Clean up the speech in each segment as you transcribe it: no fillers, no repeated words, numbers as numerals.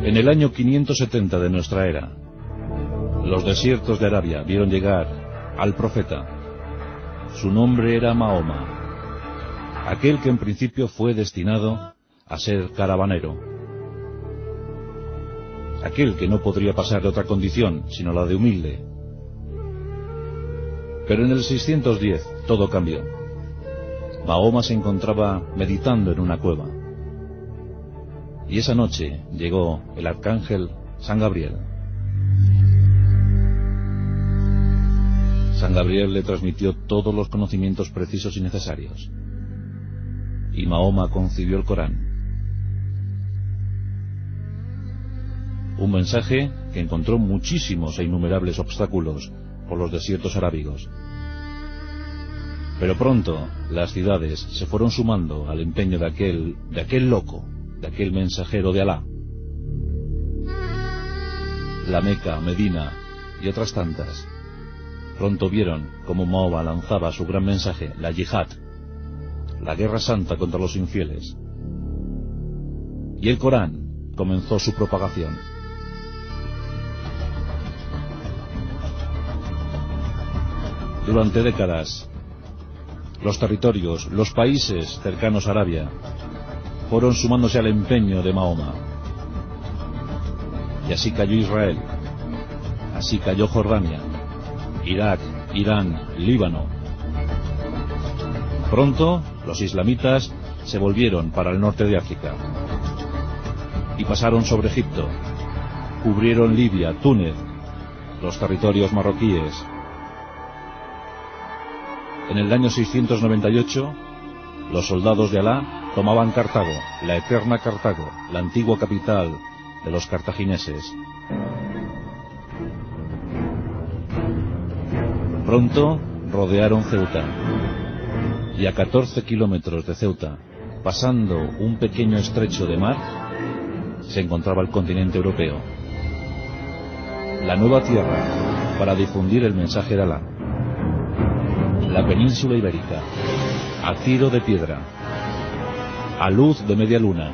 En el año 570 de nuestra era, los desiertos de Arabia vieron llegar al profeta. Su nombre era Mahoma, aquel que en principio fue destinado a ser caravanero, aquel que no podría pasar de otra condición sino la de humilde. Pero en el 610 todo cambió. Mahoma se encontraba meditando en una cueva, y esa noche llegó el arcángel San Gabriel. San Gabriel le transmitió todos los conocimientos precisos y necesarios, y Mahoma concibió el Corán, un mensaje que encontró muchísimos e innumerables obstáculos por los desiertos arábigos. Pero pronto las ciudades se fueron sumando al empeño de aquel loco, de aquel mensajero de Alá. La Meca, Medina y otras tantas pronto vieron cómo Mahoma lanzaba su gran mensaje, la yihad, la guerra santa contra los infieles. Y el Corán comenzó su propagación. Durante décadas, los territorios, los países cercanos a Arabia, fueron sumándose al empeño de Mahoma. Y así cayó Israel, así cayó Jordania, Irak, Irán, Líbano. Pronto los islamitas se volvieron para el norte de África y pasaron sobre Egipto, cubrieron Libia, Túnez, los territorios marroquíes. En el año 698, los soldados de Alá tomaban Cartago, la eterna Cartago, la antigua capital de los cartagineses. Pronto rodearon Ceuta, y a 14 kilómetros de Ceuta, pasando un pequeño estrecho de mar, se encontraba el continente europeo, la nueva tierra para difundir el mensaje de Alá. La península ibérica, a tiro de piedra, a luz de media luna.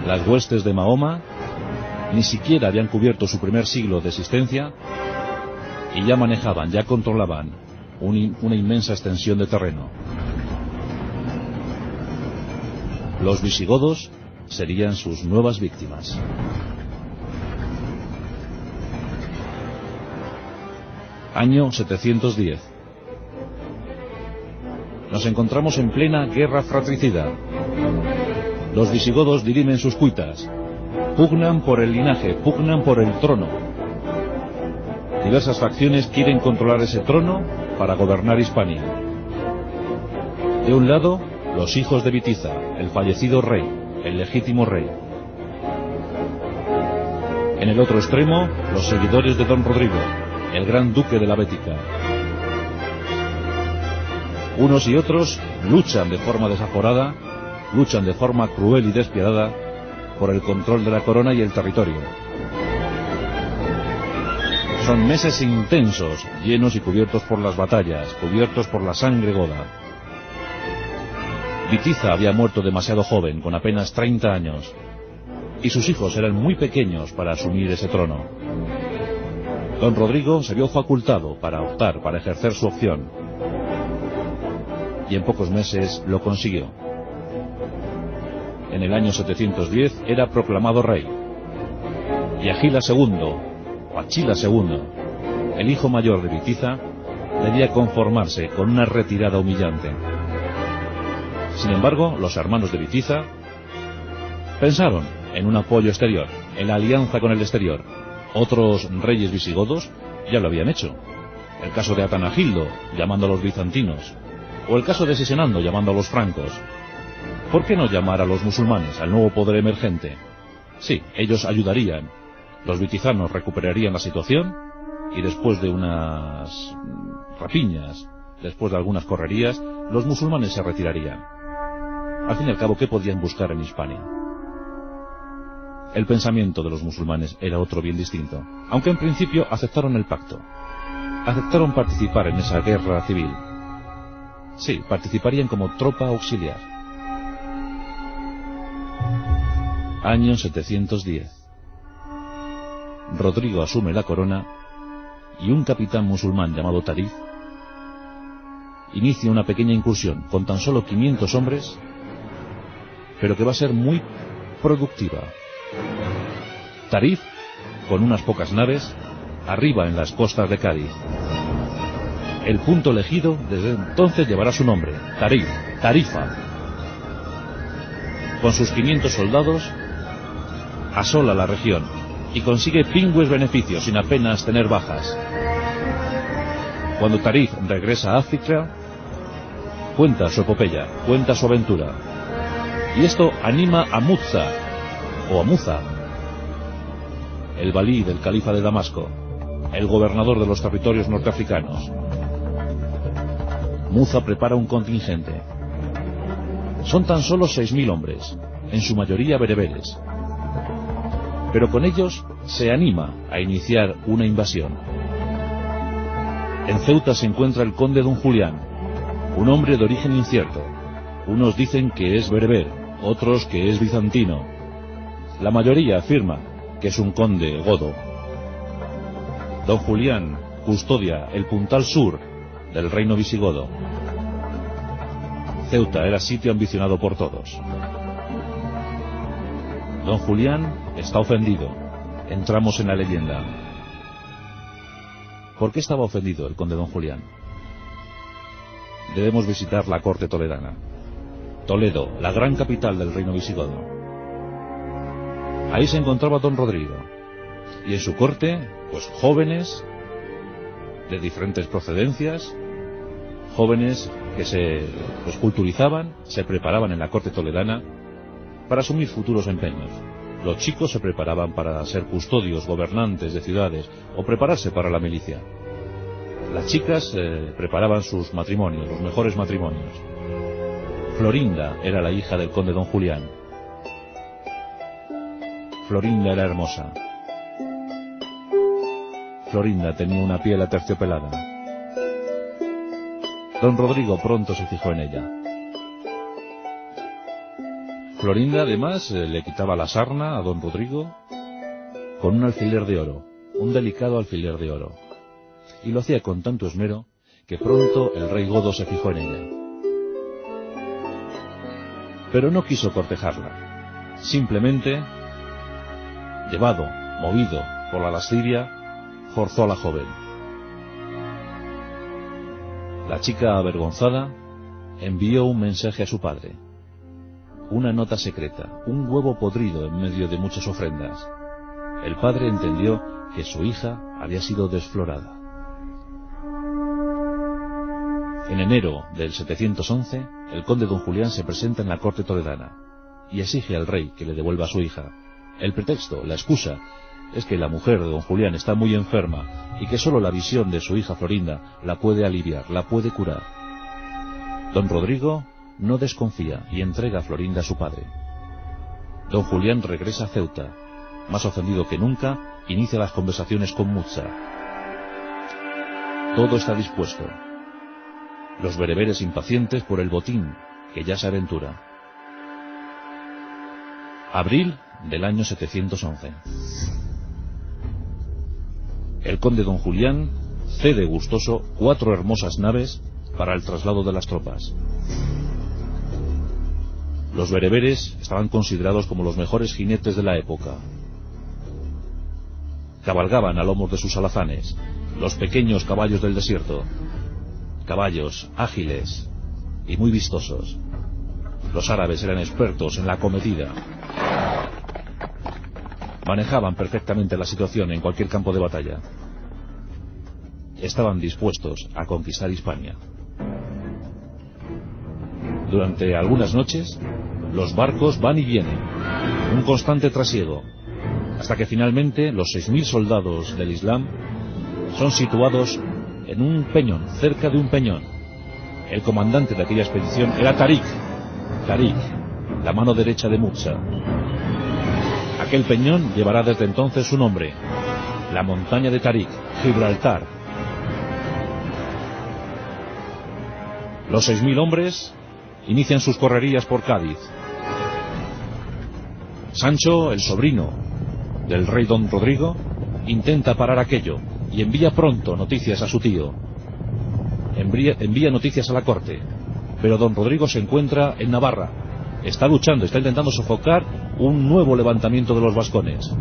Las huestes de Mahoma ni siquiera habían cubierto su primer siglo de existencia y ya manejaban, ya controlaban una inmensa extensión de terreno. Los visigodos serían sus nuevas víctimas. Año 710. Nos encontramos en plena guerra fratricida. Los visigodos dirimen sus cuitas, pugnan por el linaje, pugnan por el trono. Diversas facciones quieren controlar ese trono para gobernar Hispania. De un lado, los hijos de Bitiza, el fallecido rey, el legítimo rey. En el otro extremo, los seguidores de Don Rodrigo, el gran duque de la Bética. Unos y otros luchan de forma desaforada, luchan de forma cruel y despiadada por el control de la corona y el territorio. Son meses intensos, llenos y cubiertos por las batallas, cubiertos por la sangre goda. Bitiza había muerto demasiado joven, con apenas 30 años, y sus hijos eran muy pequeños para asumir ese trono. Don Rodrigo se vio facultado para optar, para ejercer su opción, y en pocos meses lo consiguió. En el año 710 era proclamado rey, y Agila II, o Achila II, el hijo mayor de Bitiza, debía conformarse con una retirada humillante. Sin embargo, los hermanos de Bitiza pensaron en un apoyo exterior, en la alianza con el exterior. Otros reyes visigodos ya lo habían hecho. El caso de Atanagildo, llamando a los bizantinos, o el caso de Sisenando, llamando a los francos. ¿Por qué no llamar a los musulmanes, al nuevo poder emergente? Sí, ellos ayudarían. Los bitizanos recuperarían la situación y después de unas rapiñas, después de algunas correrías, los musulmanes se retirarían. Al fin y al cabo, ¿qué podían buscar en Hispania? El pensamiento de los musulmanes era otro bien distinto, aunque en principio aceptaron el pacto. Aceptaron participar en esa guerra civil. Sí, participarían como tropa auxiliar. Año 710. Rodrigo asume la corona y un capitán musulmán llamado Tarif inicia una pequeña incursión con tan solo 500 hombres, pero que va a ser muy productiva. Tarif, con unas pocas naves, arriba en las costas de Cádiz. El punto elegido desde entonces llevará su nombre, Tarif, Tarifa. Con sus 500 soldados, asola la región y consigue pingües beneficios sin apenas tener bajas. Cuando Tarif regresa a África, cuenta su epopeya, cuenta su aventura. Y esto anima a Muza, o a Muza, el valí del califa de Damasco, el gobernador de los territorios norteafricanos. Muza prepara un contingente. Son tan solo 6.000 hombres, en su mayoría bereberes. Pero con ellos se anima a iniciar una invasión. En Ceuta se encuentra el conde Don Julián, un hombre de origen incierto. Unos dicen que es bereber, otros que es bizantino. La mayoría afirma que es un conde godo. Don Julián custodia el puntal sur del reino visigodo. Ceuta era sitio ambicionado por todos. Don Julián está ofendido. Entramos en la leyenda. ¿Por qué estaba ofendido el conde Don Julián? Debemos visitar la corte toledana. Toledo, la gran capital del reino visigodo. Ahí se encontraba Don Rodrigo. Y en su corte, pues jóvenes de diferentes procedencias, jóvenes que se culturizaban, se preparaban en la corte toledana para asumir futuros empeños. Los chicos se preparaban para ser custodios, gobernantes de ciudades o prepararse para la milicia. Las chicas preparaban sus matrimonios, los mejores matrimonios. Florinda era la hija del conde Don Julián. Florinda era hermosa. Florinda tenía una piel aterciopelada. Don Rodrigo pronto se fijó en ella. Florinda además le quitaba la sarna a Don Rodrigo con un alfiler de oro, un delicado alfiler de oro. Y lo hacía con tanto esmero que pronto el rey godo se fijó en ella. Pero no quiso cortejarla. Simplemente, llevado, movido por la lascivia, forzó a la joven. La chica, avergonzada, envió un mensaje a su padre. Una nota secreta, un huevo podrido en medio de muchas ofrendas. El padre entendió que su hija había sido desflorada. En enero del 711, el conde Don Julián se presenta en la corte toledana y exige al rey que le devuelva a su hija. El pretexto, la excusa, es que la mujer de Don Julián está muy enferma y que solo la visión de su hija Florinda la puede aliviar, la puede curar. Don Rodrigo no desconfía y entrega a Florinda a su padre. Don Julián regresa a Ceuta. Más ofendido que nunca, inicia las conversaciones con Muza. Todo está dispuesto. Los bereberes impacientes por el botín que ya se aventura. Abril del año 711. El conde Don Julián cede gustoso 4 hermosas naves para el traslado de las tropas. Los bereberes estaban considerados como los mejores jinetes de la época. Cabalgaban a lomos de sus alazanes, los pequeños caballos del desierto. Caballos ágiles y muy vistosos. Los árabes eran expertos en la acometida. Manejaban perfectamente la situación en cualquier campo de batalla. Estaban dispuestos a conquistar Hispania. Durante algunas noches, los barcos van y vienen, un constante trasiego, hasta que finalmente los 6.000 soldados del Islam son situados en un peñón, cerca de un peñón. El comandante de aquella expedición era Tarik, la mano derecha de Muza. Aquel peñón llevará desde entonces su nombre, la montaña de Tarik, Gibraltar. Los 6.000 hombres inician sus correrías por Cádiz. Sancho, el sobrino del rey don Rodrigo, intenta parar aquello y envía pronto noticias a su tío. Envía noticias a la corte, pero don Rodrigo se encuentra en Navarra. Está luchando, está intentando sofocar un nuevo levantamiento de los vascones.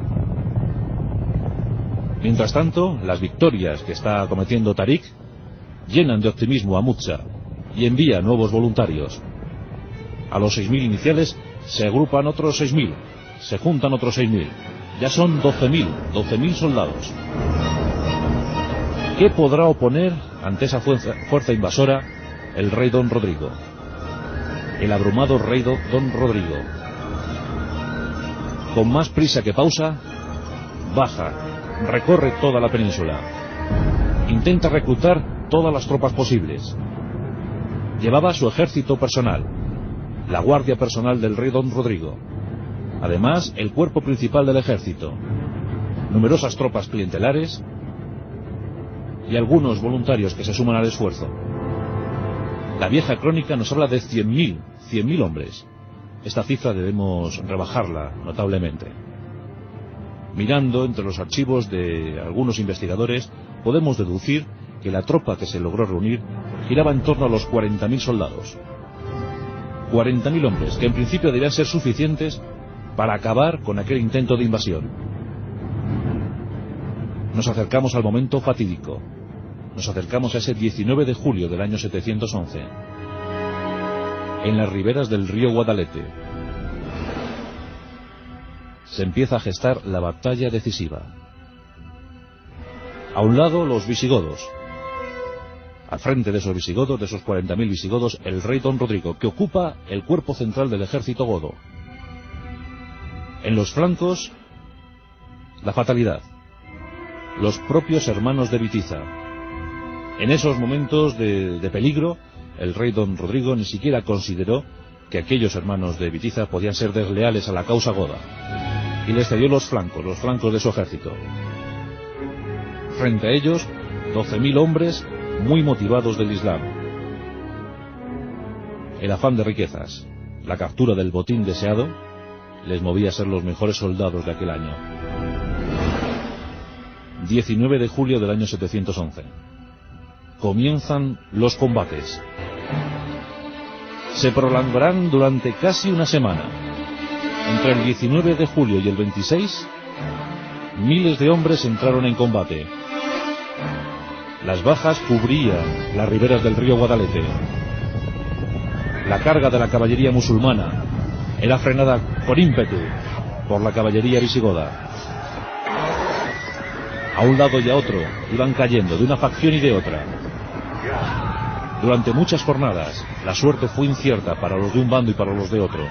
Mientras tanto, las victorias que está cometiendo Tarik llenan de optimismo a Mucha y envía nuevos voluntarios. A los 6.000 iniciales se agrupan otros 6.000, se juntan otros 6.000. Ya son 12.000 soldados. ¿Qué podrá oponer ante esa fuerza invasora el rey don Rodrigo? El abrumado rey don Rodrigo, con más prisa que pausa, baja, recorre toda la península, intenta reclutar todas las tropas posibles. Llevaba su ejército personal, la guardia personal del rey don Rodrigo, además el cuerpo principal del ejército, numerosas tropas clientelares y algunos voluntarios que se suman al esfuerzo. La vieja crónica nos habla de 100.000 hombres. Esta cifra debemos rebajarla notablemente. Mirando entre los archivos de algunos investigadores, podemos deducir que la tropa que se logró reunir giraba en torno a los 40.000 soldados. 40.000 hombres, que en principio debían ser suficientes para acabar con aquel intento de invasión. Nos acercamos al momento fatídico. Nos acercamos a ese 19 de julio del año 711, en las riberas del río Guadalete. Se empieza a gestar la batalla decisiva. A un lado los visigodos. Al frente de esos visigodos, de esos 40.000 visigodos, el rey don Rodrigo, que ocupa el cuerpo central del ejército godo. En los flancos, la fatalidad. Los propios hermanos de Bitiza. En esos momentos de peligro, el rey don Rodrigo ni siquiera consideró que aquellos hermanos de Bitiza podían ser desleales a la causa goda, y les cedió los flancos de su ejército. Frente a ellos, 12.000 hombres muy motivados del Islam. El afán de riquezas, la captura del botín deseado, les movía a ser los mejores soldados de aquel año. 19 de julio del año 711. Comienzan los combates. Se prolongarán durante casi una semana. Entre el 19 de julio y el 26, miles de hombres entraron en combate. Las bajas cubrían las riberas del río Guadalete. La carga de la caballería musulmana era frenada con ímpetu por la caballería visigoda. A un lado y a otro iban cayendo de una facción y de otra. Durante muchas jornadas la suerte fue incierta para los de un bando y para los de otro.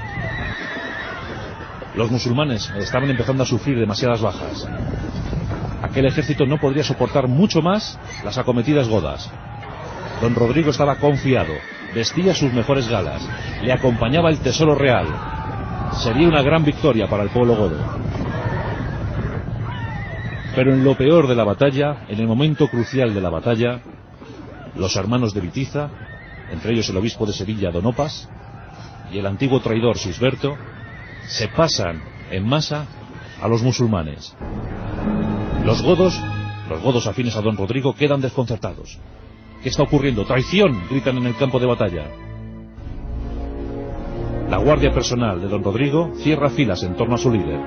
Los musulmanes estaban empezando a sufrir demasiadas bajas. Aquel ejército no podría soportar mucho más las acometidas godas. Don Rodrigo estaba confiado, vestía sus mejores galas, le acompañaba el tesoro real. Sería una gran victoria para el pueblo godo. Pero en lo peor de la batalla, en el momento crucial de la batalla, los hermanos de Bitiza, entre ellos el obispo de Sevilla, Don Opas, y el antiguo traidor Sisberto, se pasan en masa a los musulmanes. Los godos afines a don Rodrigo quedan desconcertados. ¿Qué está ocurriendo? ¡Traición!, gritan en el campo de batalla. La guardia personal de don Rodrigo cierra filas en torno a su líder.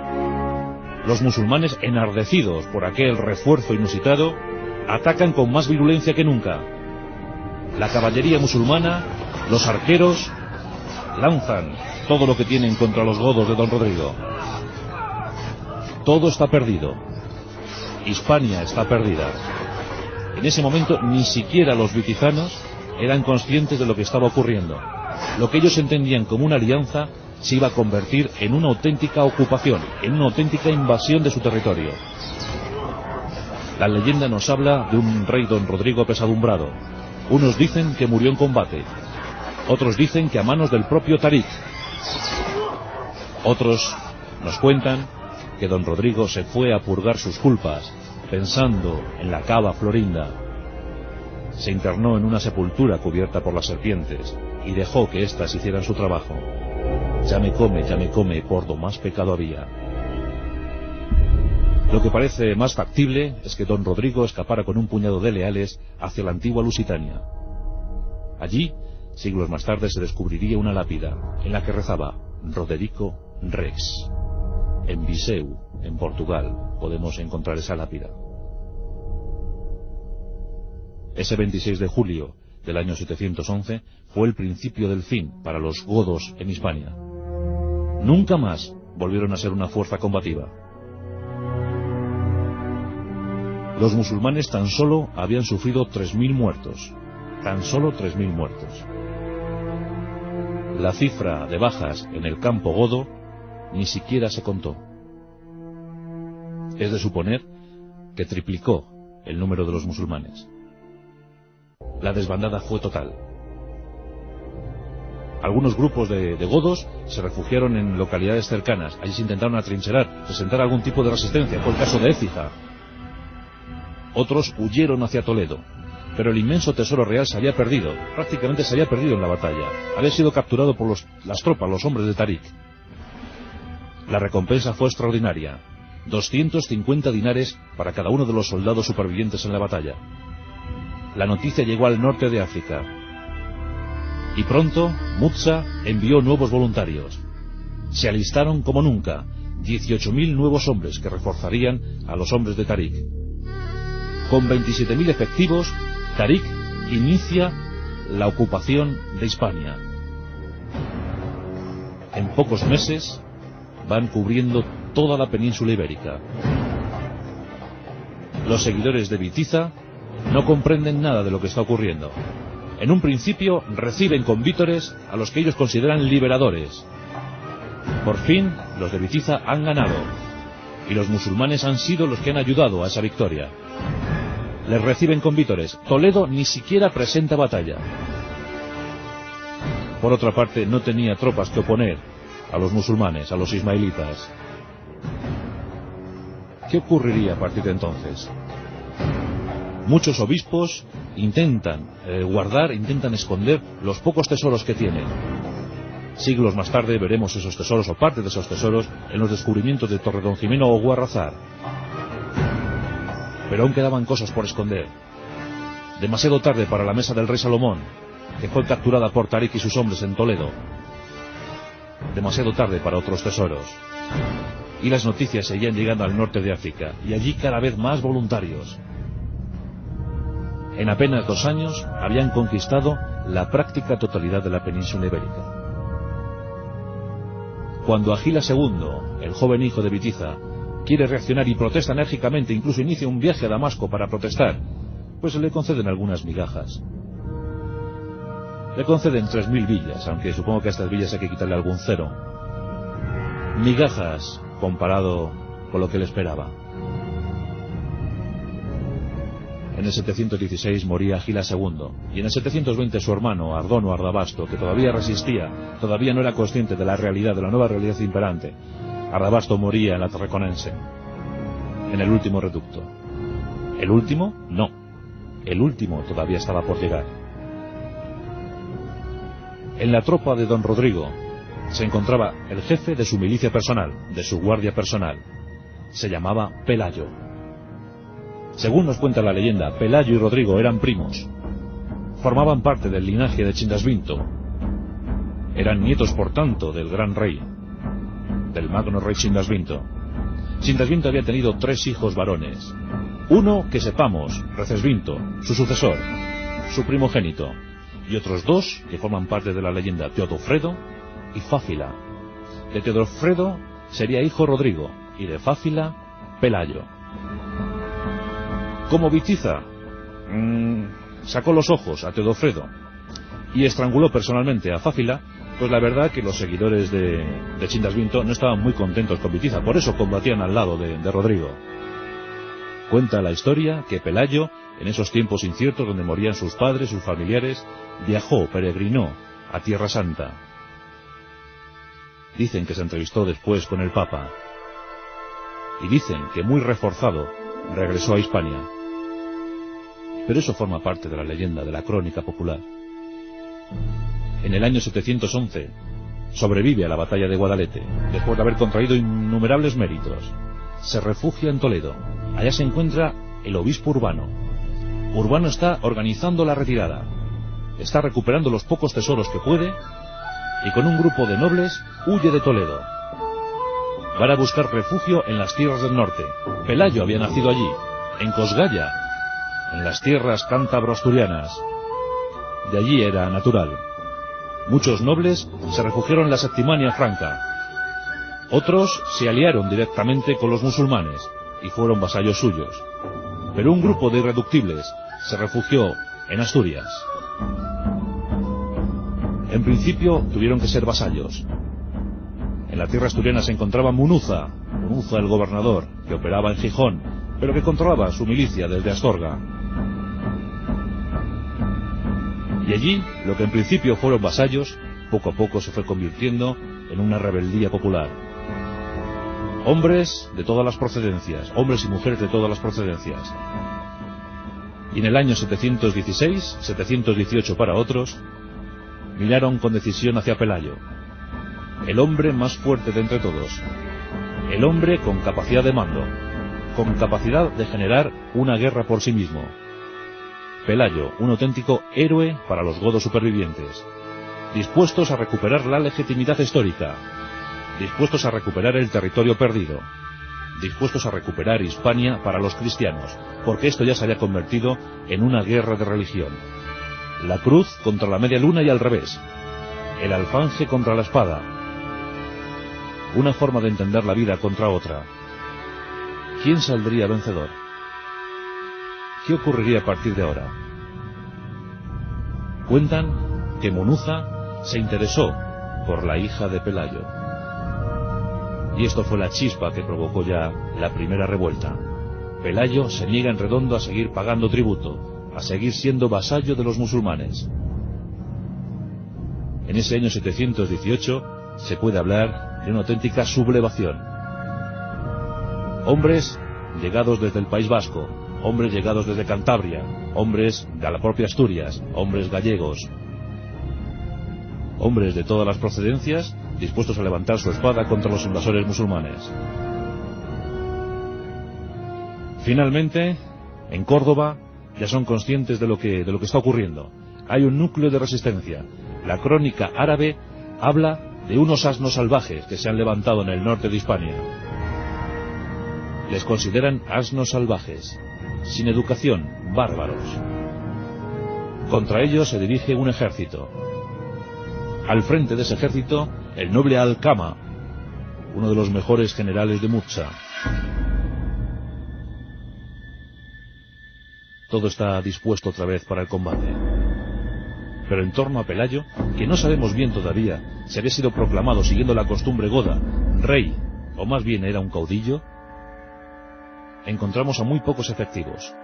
Los musulmanes, enardecidos por aquel refuerzo inusitado, atacan con más virulencia que nunca. La caballería musulmana, los arqueros, lanzan todo lo que tienen contra los godos de don Rodrigo. Todo está perdido. Hispania está perdida. En ese momento ni siquiera los bitizanos eran conscientes de lo que estaba ocurriendo. Lo que ellos entendían como una alianza se iba a convertir en una auténtica ocupación, en una auténtica invasión de su territorio. La leyenda nos habla de un rey don Rodrigo apesadumbrado. Unos dicen que murió en combate, otros dicen que a manos del propio Tarik. Otros nos cuentan que don Rodrigo se fue a purgar sus culpas, pensando en la cava Florinda. Se internó en una sepultura cubierta por las serpientes y dejó que éstas hicieran su trabajo. ya me come, por do más pecado había. Lo que parece más factible es que don Rodrigo escapara con un puñado de leales hacia la antigua Lusitania. Allí, siglos más tarde, se descubriría una lápida en la que rezaba Roderico Rex. En Viseu, en Portugal, podemos encontrar esa lápida. Ese 26 de julio del año 711 fue el principio del fin para los godos en Hispania. Nunca más volvieron a ser una fuerza combativa. Los musulmanes tan solo habían sufrido 3.000 muertos. Tan solo 3.000 muertos. La cifra de bajas en el campo godo ni siquiera se contó. Es de suponer que triplicó el número de los musulmanes. La desbandada fue total. Algunos grupos de godos se refugiaron en localidades cercanas. Allí se intentaron atrincherar, presentar algún tipo de resistencia. Fue el caso de Écija. Otros huyeron hacia Toledo, pero el inmenso tesoro real se había perdido. Prácticamente se había perdido en la batalla. Había sido capturado por las tropas, los hombres de Tarik. La recompensa fue extraordinaria. 250 dinares para cada uno de los soldados supervivientes en la batalla. La noticia llegó al norte de África. Y pronto, Musa envió nuevos voluntarios. Se alistaron como nunca 18.000 nuevos hombres que reforzarían a los hombres de Tarik. Con 27.000 efectivos, Tarik inicia la ocupación de Hispania. En pocos meses van cubriendo toda la península ibérica. Los seguidores de Bitiza no comprenden nada de lo que está ocurriendo. En un principio reciben con vítores a los que ellos consideran liberadores. Por fin, los de Bitiza han ganado, y los musulmanes han sido los que han ayudado a esa victoria. Les reciben con vítores. Toledo ni siquiera presenta batalla. Por otra parte, no tenía tropas que oponer a los musulmanes, a los ismaelitas. ¿Qué ocurriría a partir de entonces? Muchos obispos intentan intentan esconder los pocos tesoros que tienen. Siglos más tarde veremos esos tesoros o parte de esos tesoros en los descubrimientos de Torredonjimeno o Guarrazar. Pero aún quedaban cosas por esconder. Demasiado tarde para la mesa del rey Salomón, que fue capturada por Tarik y sus hombres en Toledo. Demasiado tarde para otros tesoros. Y las noticias seguían llegando al norte de África, y allí cada vez más voluntarios. En apenas 2 años habían conquistado la práctica totalidad de la península ibérica. Cuando Agila II, el joven hijo de Bitiza, quiere reaccionar y protesta enérgicamente, incluso inicia un viaje a Damasco para protestar, pues se le conceden algunas migajas. Le conceden 3.000 villas, aunque supongo que a estas villas hay que quitarle algún cero. Migajas comparado con lo que le esperaba. En el 716 moría Agila II, y en el 720 su hermano, Ardono Ardabasto, que todavía resistía, todavía no era consciente de la realidad, de la nueva realidad imperante. Ardabasto moría en la Tarraconense, en el último reducto. ¿El último? No. El último todavía estaba por llegar. En la tropa de don Rodrigo se encontraba el jefe de su milicia personal, de su guardia personal. Se llamaba Pelayo. Según nos cuenta la leyenda, Pelayo y Rodrigo eran primos. Formaban parte del linaje de Chindasvinto. Eran nietos, por tanto, del gran rey, del magno rey Chindasvinto. Chindasvinto había tenido 3 hijos varones. Uno, que sepamos, Recesvinto, su sucesor, su primogénito, y otros 2 que forman parte de la leyenda, Teodofredo y Fáfila. De Teodofredo sería hijo Rodrigo, y de Fáfila, Pelayo. Como Bitiza sacó los ojos a Teodofredo y estranguló personalmente a Fáfila, pues la verdad que los seguidores de Chindasvinto no estaban muy contentos con Bitiza, por eso combatían al lado de Rodrigo. Cuenta la historia que Pelayo, en esos tiempos inciertos donde morían sus padres, sus familiares, viajó, peregrinó a Tierra Santa. Dicen que se entrevistó después con el Papa, y dicen que muy reforzado regresó a Hispania. Pero eso forma parte de la leyenda, de la crónica popular. En el año 711 Sobrevive a la batalla de Guadalete, después de haber contraído innumerables méritos. Se refugia en Toledo. Allá se encuentra el obispo Urbano. Urbano está organizando la retirada. Está recuperando los pocos tesoros que puede y con un grupo de nobles huye de Toledo. Van a buscar refugio en las tierras del norte. Pelayo había nacido allí, en Cosgaya, en las tierras cántabro-asturianas. De allí era natural. Muchos nobles se refugiaron en la Septimania franca. Otros se aliaron directamente con los musulmanes y fueron vasallos suyos. Pero un grupo de irreductibles se refugió en Asturias. En principio tuvieron que ser vasallos. En la tierra asturiana se encontraba Munuza el gobernador, que operaba en Gijón, pero que controlaba su milicia desde Astorga. Y allí, lo que en principio fueron vasallos, poco a poco se fue convirtiendo en una rebeldía popular. Hombres de todas las procedencias, hombres y mujeres de todas las procedencias. Y en el año 716, 718 para otros, miraron con decisión hacia Pelayo, el hombre más fuerte de entre todos, el hombre con capacidad de mando, con capacidad de generar una guerra por sí mismo. Pelayo, un auténtico héroe para los godos supervivientes, dispuestos a recuperar la legitimidad histórica, dispuestos a recuperar el territorio perdido, dispuestos a recuperar Hispania para los cristianos, porque esto ya se había convertido en una guerra de religión. La cruz contra la media luna y al revés, el alfanje contra la espada, una forma de entender la vida contra otra. ¿Quién saldría vencedor? ¿Qué ocurriría a partir de ahora? Cuentan que Munuza se interesó por la hija de Pelayo. Y esto fue la chispa que provocó ya la primera revuelta. Pelayo se niega en redondo a seguir pagando tributo, a seguir siendo vasallo de los musulmanes. En ese año 718 se puede hablar de una auténtica sublevación. Hombres llegados desde el País Vasco, hombres llegados desde Cantabria, hombres de la propia Asturias, hombres gallegos, hombres de todas las procedencias dispuestos a levantar su espada contra los invasores musulmanes. Finalmente, en Córdoba ya son conscientes de lo que está ocurriendo. Hay un núcleo de resistencia. La crónica árabe habla de unos asnos salvajes que se han levantado en el norte de Hispania. Les consideran asnos salvajes, sin educación, bárbaros. Contra ellos se dirige un ejército. Al frente de ese ejército, el noble Alcama, uno de los mejores generales de Murcia. Todo está dispuesto otra vez para el combate. Pero en torno a Pelayo, que no sabemos bien todavía si había sido proclamado siguiendo la costumbre goda, rey, o más bien era un caudillo, encontramos a muy pocos efectivos.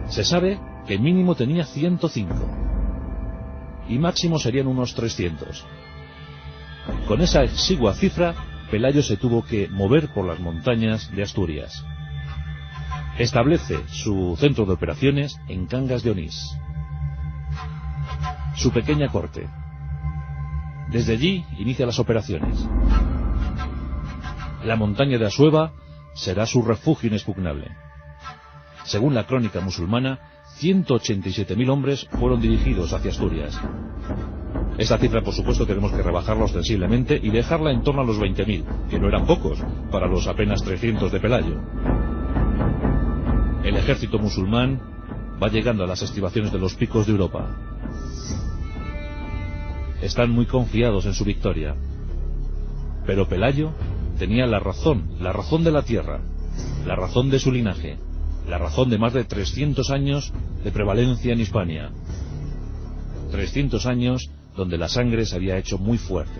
Se sabe que mínimo tenía 105 y máximo serían unos 300. Con esa exigua cifra, Pelayo se tuvo que mover por las montañas de Asturias. Establece su centro de operaciones en Cangas de Onís, su pequeña corte. Desde allí inicia las operaciones. La montaña de Asueva será su refugio inexpugnable. Según la crónica musulmana, 187.000 hombres fueron dirigidos hacia Asturias. Esta cifra, por supuesto, tenemos que rebajarla ostensiblemente y dejarla en torno a los 20.000, que no eran pocos para los apenas 300 de Pelayo. El ejército musulmán va llegando a las estribaciones de los picos de Europa. Están muy confiados en su victoria. Pero Pelayo tenía la razón de la tierra, la razón de su linaje, la razón de más de 300 años de prevalencia en Hispania. 300 años donde la sangre se había hecho muy fuerte.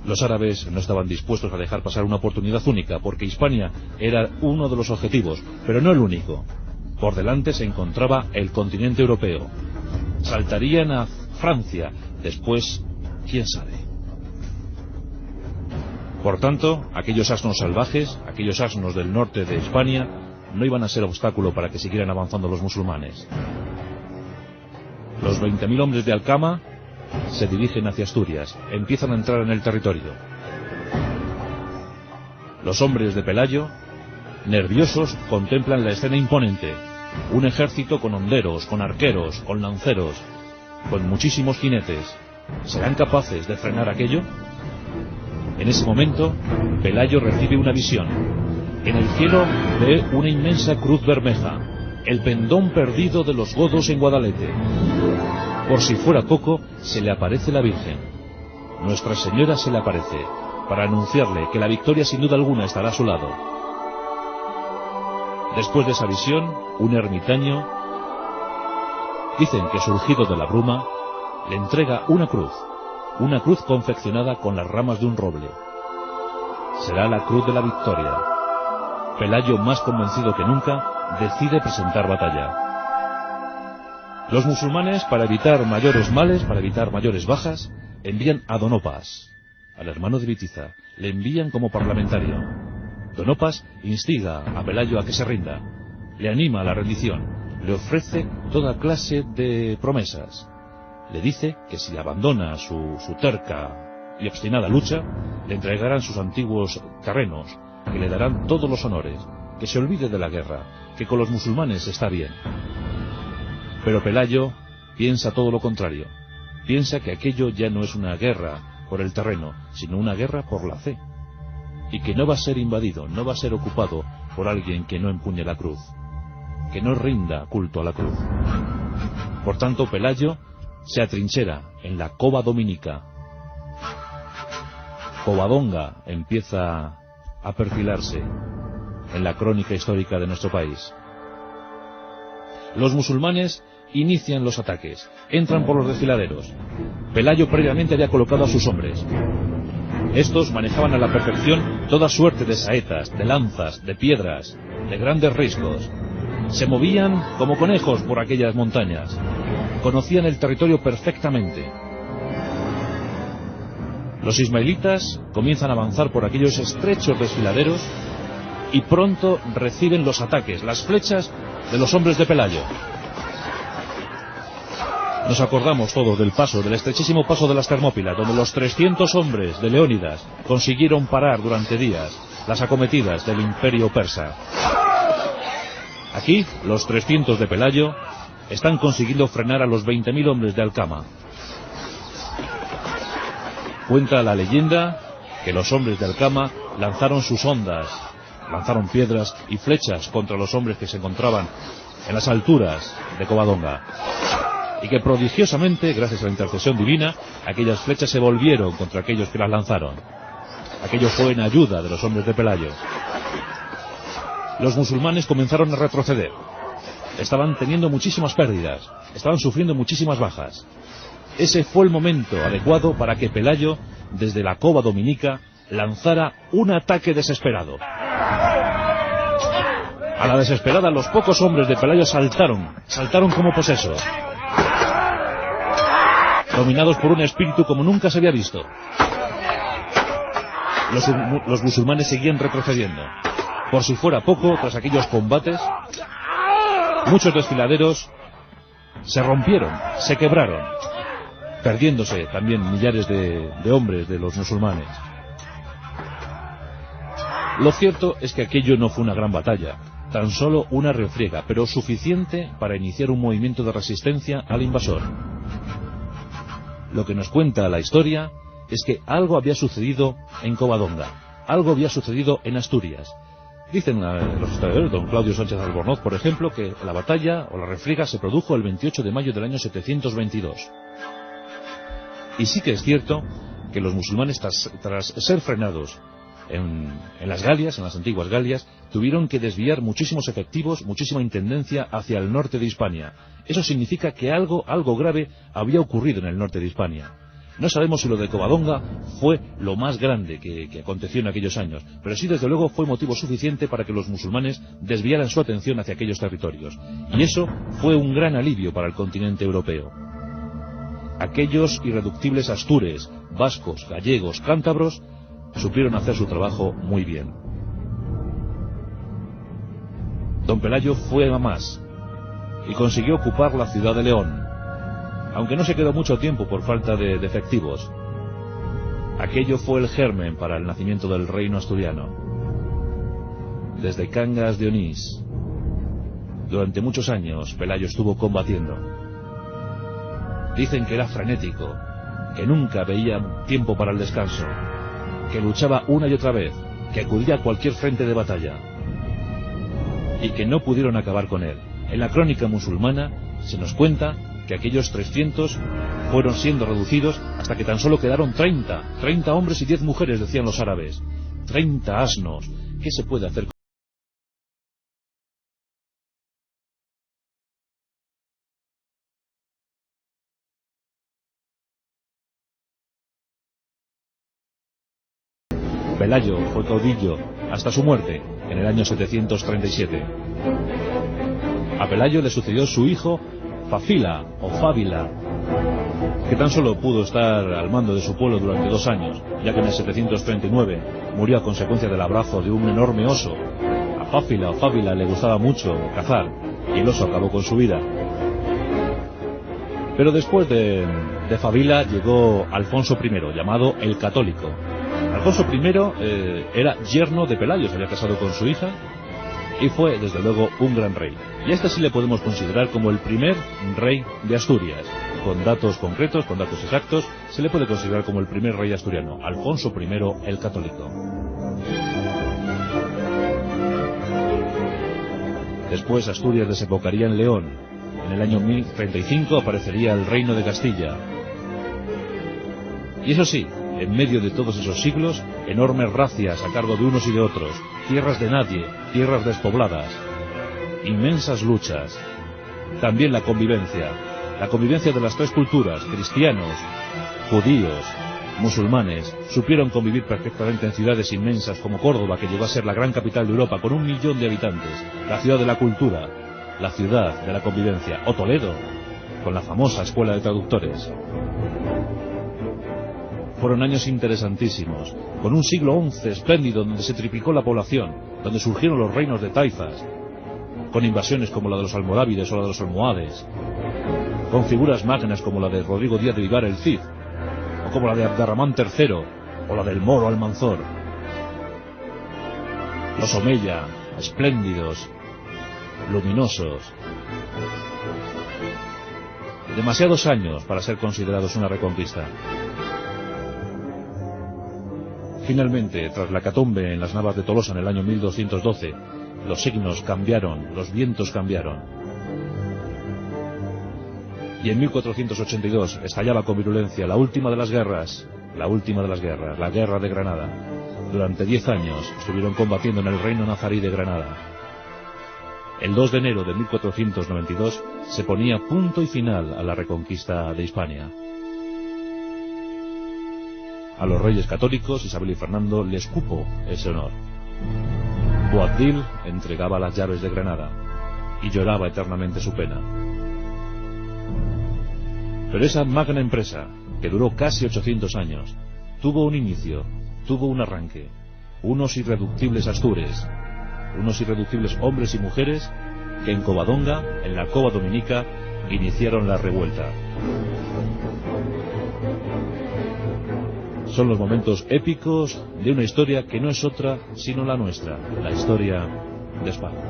Los árabes no estaban dispuestos a dejar pasar una oportunidad única, porque Hispania era uno de los objetivos, pero no el único. Por delante se encontraba el continente europeo. Saltarían a Francia, después, quién sabe. Por tanto, aquellos asnos salvajes, aquellos asnos del norte de Hispania, no iban a ser obstáculo para que siguieran avanzando los musulmanes. Los 20.000 hombres de Alcama se dirigen hacia Asturias, empiezan a entrar en el territorio. Los hombres de Pelayo, nerviosos, contemplan la escena imponente. Un ejército con honderos, con arqueros, con lanceros, con muchísimos jinetes. ¿Serán capaces de frenar aquello? En ese momento, Pelayo recibe una visión. En el cielo ve una inmensa cruz bermeja, el pendón perdido de los godos en Guadalete. Por si fuera poco, se le aparece la Virgen. Nuestra Señora se le aparece, para anunciarle que la victoria sin duda alguna estará a su lado. Después de esa visión, un ermitaño, dicen que surgido de la bruma, le entrega una cruz confeccionada con las ramas de un roble. Será la cruz de la victoria. Pelayo, más convencido que nunca, decide presentar batalla. Los musulmanes, para evitar mayores males, para evitar mayores bajas, envían a Don Opas, al hermano de Bitiza, le envían como parlamentario. Don Opas instiga a Pelayo a que se rinda, le anima a la rendición, le ofrece toda clase de promesas. Le dice que si abandona su terca y obstinada lucha, le entregarán sus antiguos terrenos, que le darán todos los honores, que se olvide de la guerra, que con los musulmanes está bien. Pero Pelayo piensa todo lo contrario. Piensa que aquello ya no es una guerra por el terreno, sino una guerra por la fe. Y que no va a ser invadido, no va a ser ocupado por alguien que no empuñe la cruz, que no rinda culto a la cruz. Por tanto, Pelayo se atrinchera en la cova dominica. Covadonga empieza a perfilarse en la crónica histórica de nuestro país. Los musulmanes inician los ataques, entran por los desfiladeros. Pelayo previamente había colocado a sus hombres. Estos manejaban a la perfección toda suerte de saetas, de lanzas, de piedras, de grandes riscos. Se movían como conejos por aquellas montañas. Conocían el territorio perfectamente. Los ismaelitas comienzan a avanzar por aquellos estrechos desfiladeros y pronto reciben los ataques, las flechas de los hombres de Pelayo. Nos acordamos todos del paso, del estrechísimo paso de las Termópilas, donde los 300 hombres de Leónidas consiguieron parar durante días las acometidas del imperio persa. Aquí, los 300 de Pelayo están consiguiendo frenar a los 20.000 hombres de Alcama. Cuenta la leyenda que los hombres de Alcama lanzaron sus hondas, lanzaron piedras y flechas contra los hombres que se encontraban en las alturas de Covadonga, y que prodigiosamente, gracias a la intercesión divina, aquellas flechas se volvieron contra aquellos que las lanzaron. Aquello fue en ayuda de los hombres de Pelayo. Los musulmanes comenzaron a retroceder. Estaban teniendo muchísimas pérdidas, estaban sufriendo muchísimas bajas. Ese fue el momento adecuado para que Pelayo, desde la cova dominica, lanzara un ataque desesperado. A la desesperada, los pocos hombres de Pelayo saltaron como posesos, dominados por un espíritu como nunca se había visto. Los musulmanes seguían retrocediendo. Por si fuera poco, tras aquellos combates, muchos desfiladeros se rompieron, se quebraron, perdiéndose también millares de hombres de los musulmanes. Lo cierto es que aquello no fue una gran batalla, tan solo una refriega, pero suficiente para iniciar un movimiento de resistencia al invasor. Lo que nos cuenta la historia es que algo había sucedido en Covadonga, algo había sucedido en Asturias. Dicen los historiadores, don Claudio Sánchez Albornoz, por ejemplo, que la batalla o la refriega se produjo el 28 de mayo del año 722. Y sí que es cierto que los musulmanes, tras ser frenados en las Galias, en las antiguas Galias, tuvieron que desviar muchísimos efectivos, muchísima intendencia hacia el norte de Hispania. Eso significa que algo grave había ocurrido en el norte de Hispania. No sabemos si lo de Covadonga fue lo más grande que aconteció en aquellos años, pero sí, desde luego, fue motivo suficiente para que los musulmanes desviaran su atención hacia aquellos territorios. Y eso fue un gran alivio para el continente europeo. Aquellos irreductibles astures, vascos, gallegos, cántabros, supieron hacer su trabajo muy bien. Don Pelayo fue a más y consiguió ocupar la ciudad de León. aunque no se quedó mucho tiempo por falta de efectivos. Aquello fue el germen para el nacimiento del reino asturiano. Desde Cangas de Onís, durante muchos años, Pelayo estuvo combatiendo. Dicen que era frenético, que nunca veía tiempo para el descanso, que luchaba una y otra vez, que acudía a cualquier frente de batalla, y que no pudieron acabar con él. En la crónica musulmana se nos cuenta que aquellos 300 fueron siendo reducidos hasta que tan solo quedaron 30 hombres y 10 mujeres, decían los árabes. 30 asnos. ¿Qué se puede hacer con Pelayo? Fue caudillo hasta su muerte en el año 737. A Pelayo le sucedió su hijo Fafila o Fávila, que tan solo pudo estar al mando de su pueblo durante 2 años, ya que en el 739 murió a consecuencia del abrazo de un enorme oso. A Fáfila o Fávila le gustaba mucho cazar y el oso acabó con su vida. Pero después de Fávila llegó Alfonso I, llamado el Católico. Alfonso I era yerno de Pelayo, se había casado con su hija y fue desde luego un gran rey. Y a este sí le podemos considerar como el primer rey de Asturias. Con datos concretos, con datos exactos, se le puede considerar como el primer rey asturiano, Alfonso I el Católico. Después Asturias desembocaría en León. En el año 1035 aparecería el Reino de Castilla. Y eso sí, en medio de todos esos siglos, enormes razzias a cargo de unos y de otros, tierras de nadie, tierras despobladas, inmensas luchas, también la convivencia de las 3 culturas, cristianos, judíos, musulmanes, supieron convivir perfectamente en ciudades inmensas como Córdoba, que llegó a ser la gran capital de Europa con 1 millón de habitantes, la ciudad de la cultura, la ciudad de la convivencia, o Toledo, con la famosa escuela de traductores. Fueron años interesantísimos, con un siglo XI espléndido donde se triplicó la población, donde surgieron los reinos de taifas, con invasiones como la de los almorávides o la de los almohades, con figuras magnas como la de Rodrigo Díaz de Vivar el Cid, o como la de Abderramán III, o la del Moro Almanzor. Los Omeya, espléndidos, luminosos. Demasiados años para ser considerados una reconquista. Finalmente, tras la hecatombe en las Navas de Tolosa en el año 1212, los signos cambiaron, los vientos cambiaron. Y en 1482 estallaba con virulencia la última de las guerras, la Guerra de Granada. Durante 10 años estuvieron combatiendo en el reino nazarí de Granada. El 2 de enero de 1492 se ponía punto y final a la reconquista de Hispania. A los reyes católicos, Isabel y Fernando, les cupo ese honor. Boabdil entregaba las llaves de Granada y lloraba eternamente su pena. Pero esa magna empresa, que duró casi 800 años, tuvo un inicio, tuvo un arranque, unos irreductibles astures, unos irreductibles hombres y mujeres que en Covadonga, en la Cova Dominica, iniciaron la revuelta. Son los momentos épicos de una historia que no es otra sino la nuestra, la historia de España.